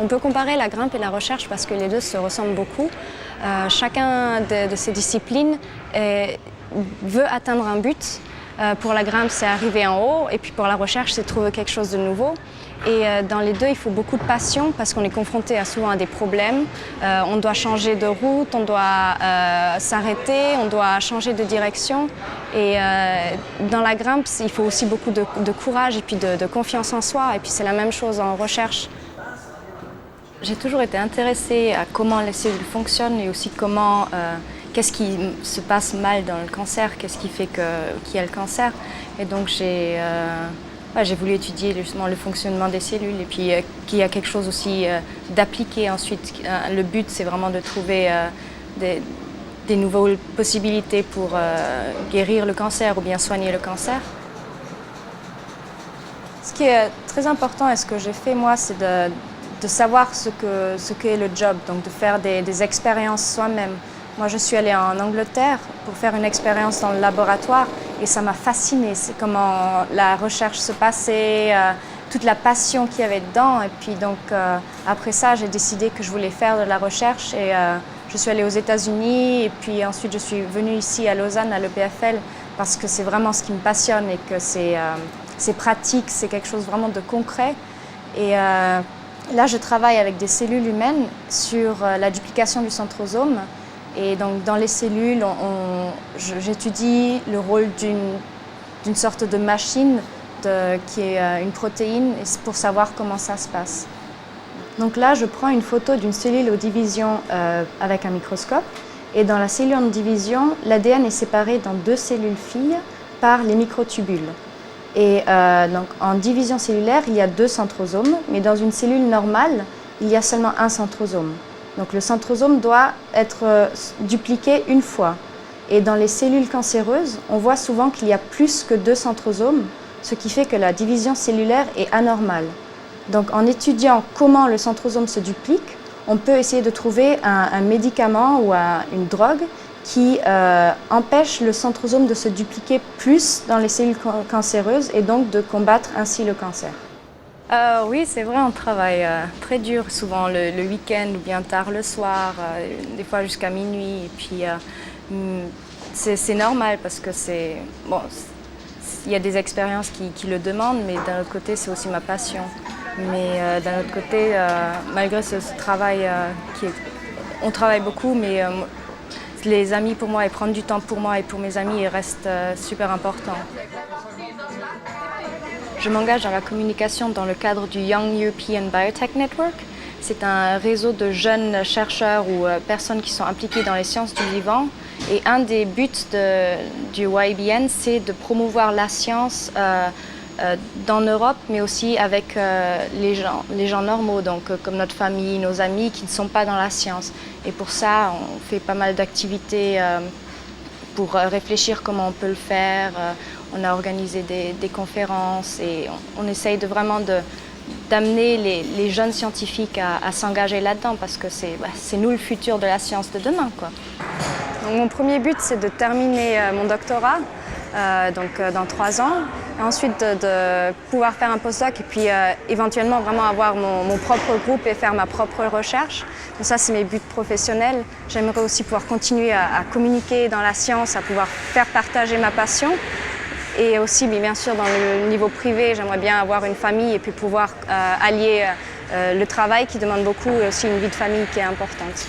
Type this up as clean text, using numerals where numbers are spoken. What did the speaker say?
On peut comparer la grimpe et la recherche parce que les deux se ressemblent beaucoup. Chacun de ces disciplines veut atteindre un but. Pour la grimpe, c'est arriver en haut, et puis pour la recherche, c'est trouver quelque chose de nouveau. Et dans les deux, il faut beaucoup de passion parce qu'on est confronté souvent à des problèmes. On doit changer de route, on doit s'arrêter, on doit changer de direction. Et dans la grimpe, il faut aussi beaucoup de courage et puis de confiance en soi. Et puis c'est la même chose en recherche. J'ai toujours été intéressée à comment les cellules fonctionnent et aussi comment, qu'est-ce qui se passe mal dans le cancer, qu'est-ce qui fait qu'il y a le cancer. Et donc j'ai voulu étudier justement le fonctionnement des cellules et puis qu'il y a quelque chose aussi d'appliqué ensuite. Le but, c'est vraiment de trouver des nouvelles possibilités pour guérir le cancer ou bien soigner le cancer. Ce qui est très important et ce que j'ai fait moi, c'est de savoir ce qu'est le job, donc de faire des expériences soi-même. Moi, je suis allée en Angleterre pour faire une expérience dans le laboratoire et ça m'a fascinée. C'est comment la recherche se passait, toute la passion qu'il y avait dedans. Et puis donc, après ça, j'ai décidé que je voulais faire de la recherche et je suis allée aux États-Unis et puis ensuite je suis venue ici à Lausanne, à l'EPFL, parce que c'est vraiment ce qui me passionne et que c'est pratique, c'est quelque chose vraiment de concret. Et là, je travaille avec des cellules humaines sur la duplication du centrosome. Et donc, dans les cellules, j'étudie le rôle d'une sorte de machine qui est une protéine pour savoir comment ça se passe. Donc là, je prends une photo d'une cellule en division avec un microscope. Et dans la cellule en division, l'ADN est séparé dans deux cellules filles par les microtubules. Et donc, en division cellulaire, il y a deux centrosomes, mais dans une cellule normale, il y a seulement un centrosome. Donc le centrosome doit être dupliqué une fois. Et dans les cellules cancéreuses, on voit souvent qu'il y a plus que deux centrosomes, ce qui fait que la division cellulaire est anormale. Donc en étudiant comment le centrosome se duplique, on peut essayer de trouver un médicament ou une drogue qui empêche le centrosome de se dupliquer plus dans les cellules cancéreuses et donc de combattre ainsi le cancer. Oui, c'est vrai, on travaille très dur, souvent le week-end ou bien tard le soir, des fois jusqu'à minuit. Et puis c'est normal parce que il y a des expériences qui le demandent, mais d'un autre côté, c'est aussi ma passion. Mais d'un autre côté, malgré ce travail, on travaille beaucoup, mais les amis pour moi et prendre du temps pour moi et pour mes amis reste super important. Je m'engage dans la communication dans le cadre du Young European Biotech Network. C'est un réseau de jeunes chercheurs ou personnes qui sont impliquées dans les sciences du vivant. Et un des buts du YBN, c'est de promouvoir la science dans l'Europe, mais aussi avec les gens normaux, donc comme notre famille, nos amis qui ne sont pas dans la science. Et pour ça, on fait pas mal d'activités pour réfléchir comment on peut le faire. On a organisé des conférences et on essaye vraiment d'amener les jeunes scientifiques à s'engager là-dedans parce que c'est nous le futur de la science de demain, quoi. Donc, mon premier but, c'est de terminer mon doctorat dans 3 ans. Et ensuite, de pouvoir faire un postdoc et puis éventuellement vraiment avoir mon propre groupe et faire ma propre recherche. Donc ça, c'est mes buts professionnels. J'aimerais aussi pouvoir continuer à communiquer dans la science, à pouvoir faire partager ma passion. Et aussi, bien sûr, dans le niveau privé, j'aimerais bien avoir une famille et puis pouvoir allier le travail qui demande beaucoup et aussi une vie de famille qui est importante.